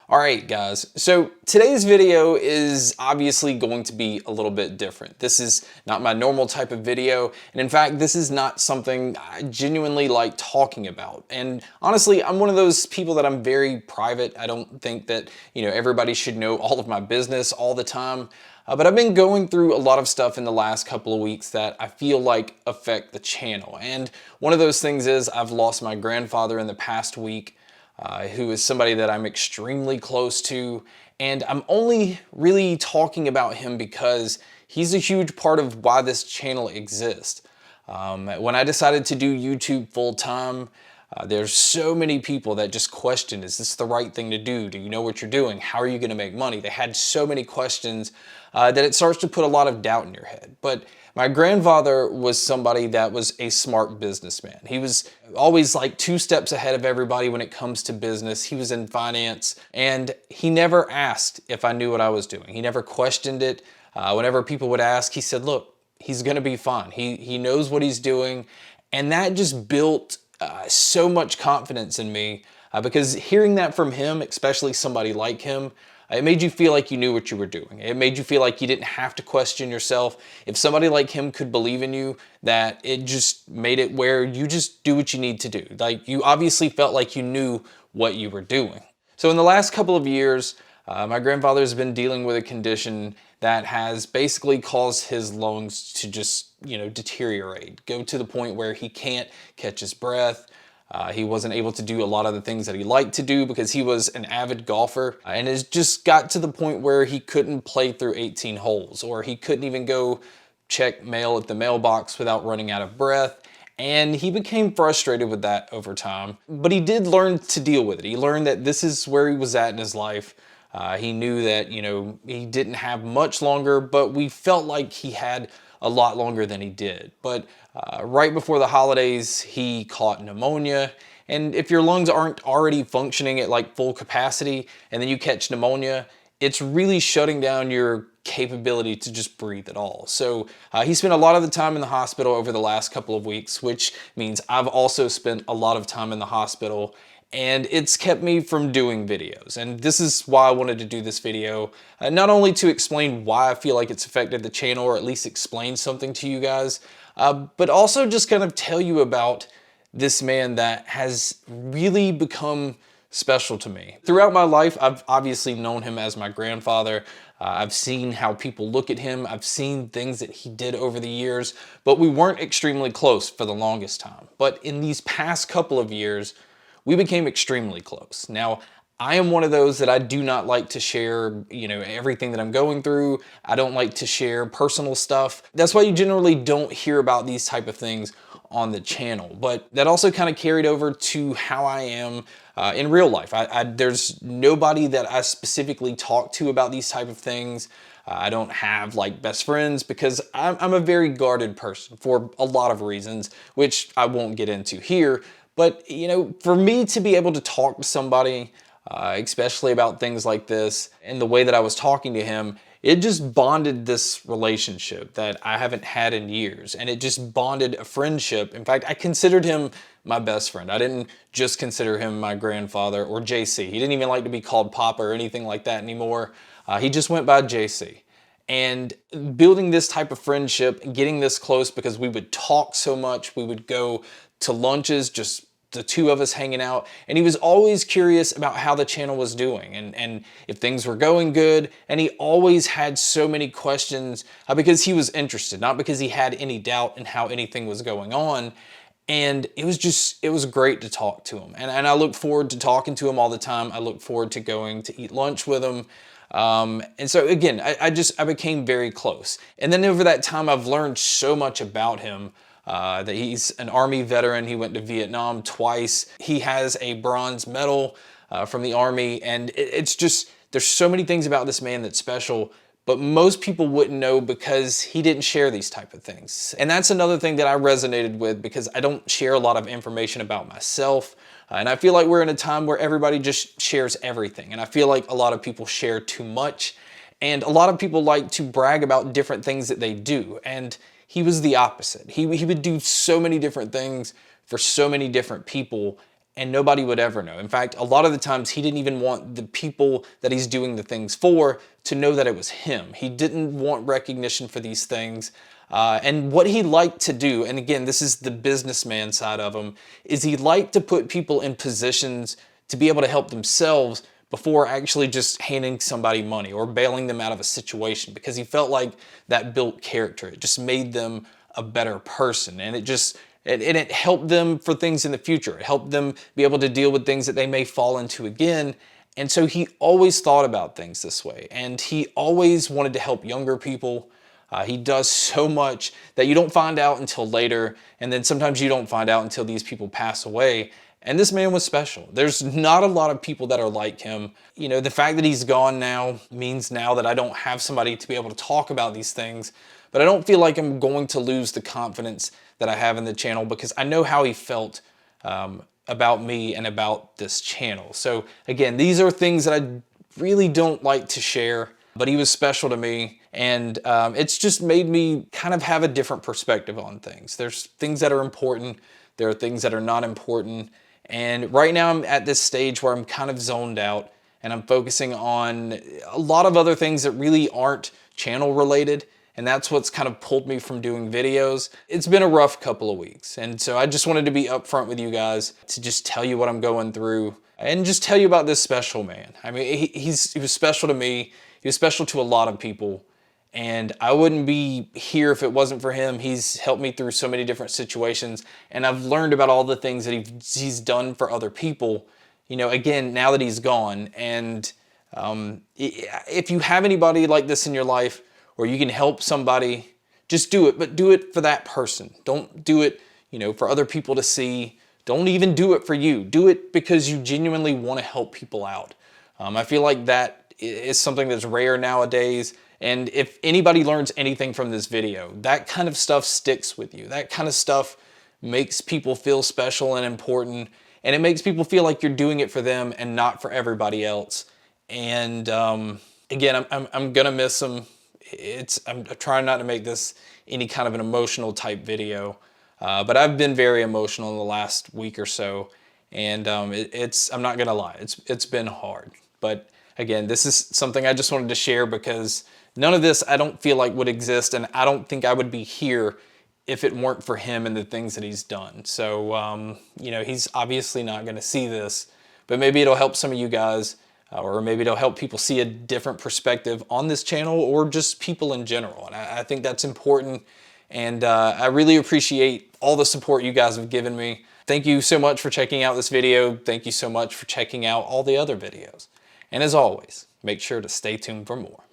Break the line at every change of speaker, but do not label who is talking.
Alright guys, so today's video is obviously going to be a little bit different. This is not my normal type of video, and in fact this is not something I genuinely like talking about. And honestly, I'm one of those people that I'm very private. I don't think that, everybody should know all of my business all the time. But I've been going through a lot of stuff in the last couple of weeks that I feel like affect the channel. And one of those things is I've lost my grandfather in the past week. Who is somebody that I'm extremely close to, and I'm only really talking about him because he's a huge part of why this channel exists. When I decided to do YouTube full-time, there's so many people that just question, is this the right thing to do? Do you know what you're doing? How are you going to make money? They had so many questions that it starts to put a lot of doubt in your head. But my grandfather was somebody that was a smart businessman. He was always like 2 steps ahead of everybody when it comes to business. He was in finance, and he never asked if I knew what I was doing. He never questioned it. Whenever people would ask, he said, look, he's gonna be fine. He knows what he's doing. And that just built so much confidence in me because hearing that from him, especially somebody like him, it made you feel like you knew what you were doing. It made you feel like you didn't have to question yourself. If somebody like him could believe in you, that it just made it where you just do what you need to do. Like, you obviously felt like you knew what you were doing. So in the last couple of years, my grandfather's been dealing with a condition that has basically caused his lungs to just, deteriorate, go to the point where he can't catch his breath. He wasn't able to do a lot of the things that he liked to do because he was an avid golfer, and it just got to the point where he couldn't play through 18 holes, or he couldn't even go check mail at the mailbox without running out of breath. And he became frustrated with that over time, but he did learn to deal with it. He learned that this is where he was at in his life. He knew that, he didn't have much longer, but we felt like he had a lot longer than he did. But right before the holidays, he caught pneumonia. And if your lungs aren't already functioning at like full capacity and then you catch pneumonia, it's really shutting down your capability to just breathe at all. So he spent a lot of the time in the hospital over the last couple of weeks, which means I've also spent a lot of time in the hospital, and it's kept me from doing videos. And this is why I wanted to do this video, not only to explain why I feel like it's affected the channel, or at least explain something to you guys, but also just kind of tell you about this man that has really become special to me. Throughout my life, I've obviously known him as my grandfather. I've seen how people look at him. I've seen things that he did over the years, but we weren't extremely close for the longest time. But in these past couple of years, we became extremely close. Now, I am one of those that I do not like to share, everything that I'm going through. I don't like to share personal stuff. That's why you generally don't hear about these type of things on the channel. But that also kind of carried over to how I am in real life. There's nobody that I specifically talk to about these type of things. I don't have like best friends because I'm a very guarded person for a lot of reasons, which I won't get into here. But, for me to be able to talk to somebody, especially about things like this, and the way that I was talking to him, it just bonded this relationship that I haven't had in years. And it just bonded a friendship. In fact, I considered him my best friend. I didn't just consider him my grandfather or JC. He didn't even like to be called Papa or anything like that anymore. He just went by JC. And building this type of friendship, getting this close because we would talk so much, we would go to lunches, just the 2 of us hanging out, and he was always curious about how the channel was doing and if things were going good, and he always had so many questions because he was interested, not because he had any doubt in how anything was going on. And it was great to talk to him, and I look forward to talking to him all the time. I look forward to going to eat lunch with him. And so again, I became very close. And then over that time, I've learned so much about him. That he's an Army veteran. He went to Vietnam twice. He has a bronze medal from the Army, and it's just, there's so many things about this man that's special, but most people wouldn't know because he didn't share these type of things. And that's another thing that I resonated with because I don't share a lot of information about myself. And I feel like we're in a time where everybody just shares everything. And I feel like a lot of people share too much, and a lot of people like to brag about different things that they do. And he was the opposite. He would do so many different things for so many different people, and nobody would ever know. In fact, a lot of the times he didn't even want the people that he's doing the things for to know that it was him. He didn't want recognition for these things. And what he liked to do, and again, this is the businessman side of him, is he liked to put people in positions to be able to help themselves before actually just handing somebody money or bailing them out of a situation, because he felt like that built character. It just made them a better person, and it helped them for things in the future. It helped them be able to deal with things that they may fall into again. And so he always thought about things this way, and he always wanted to help younger people. He does so much that you don't find out until later, and then sometimes you don't find out until these people pass away. And this man was special. There's not a lot of people that are like him. You know, the fact that he's gone now means now that I don't have somebody to be able to talk about these things, but I don't feel like I'm going to lose the confidence that I have in the channel, because I know how he felt about me and about this channel. So again, these are things that I really don't like to share, but he was special to me, and it's just made me kind of have a different perspective on things. There's things that are important, there are things that are not important, and right now I'm at this stage where I'm kind of zoned out, and I'm focusing on a lot of other things that really aren't channel related, and that's what's kind of pulled me from doing videos. It's been a rough couple of weeks, and so I just wanted to be upfront with you guys to just tell you what I'm going through and just tell you about this special man. I mean, he was special to me. He was special to a lot of people, and I wouldn't be here if it wasn't for him. He's helped me through so many different situations, and I've learned about all the things that he's done for other people, you know, again, now that he's gone. And if you have anybody like this in your life, or you can help somebody, just do it, but do it for that person. Don't do it, you know, for other people to see. Don't even do it for you. Do it because you genuinely want to help people out. I feel like that is something that's rare nowadays. And if anybody learns anything from this video, that kind of stuff sticks with you. That kind of stuff makes people feel special and important, and it makes people feel like you're doing it for them and not for everybody else. And again, I'm gonna miss him. I'm trying not to make this any kind of an emotional type video, but I've been very emotional in the last week or so, and I'm not gonna lie, it's been hard. But again, this is something I just wanted to share, because none of this I don't feel like would exist, and I don't think I would be here if it weren't for him and the things that he's done. So, you know, he's obviously not gonna see this, but maybe it'll help some of you guys, or maybe it'll help people see a different perspective on this channel, or just people in general. And I think that's important, and I really appreciate all the support you guys have given me. Thank you so much for checking out this video. Thank you so much for checking out all the other videos. And as always, make sure to stay tuned for more.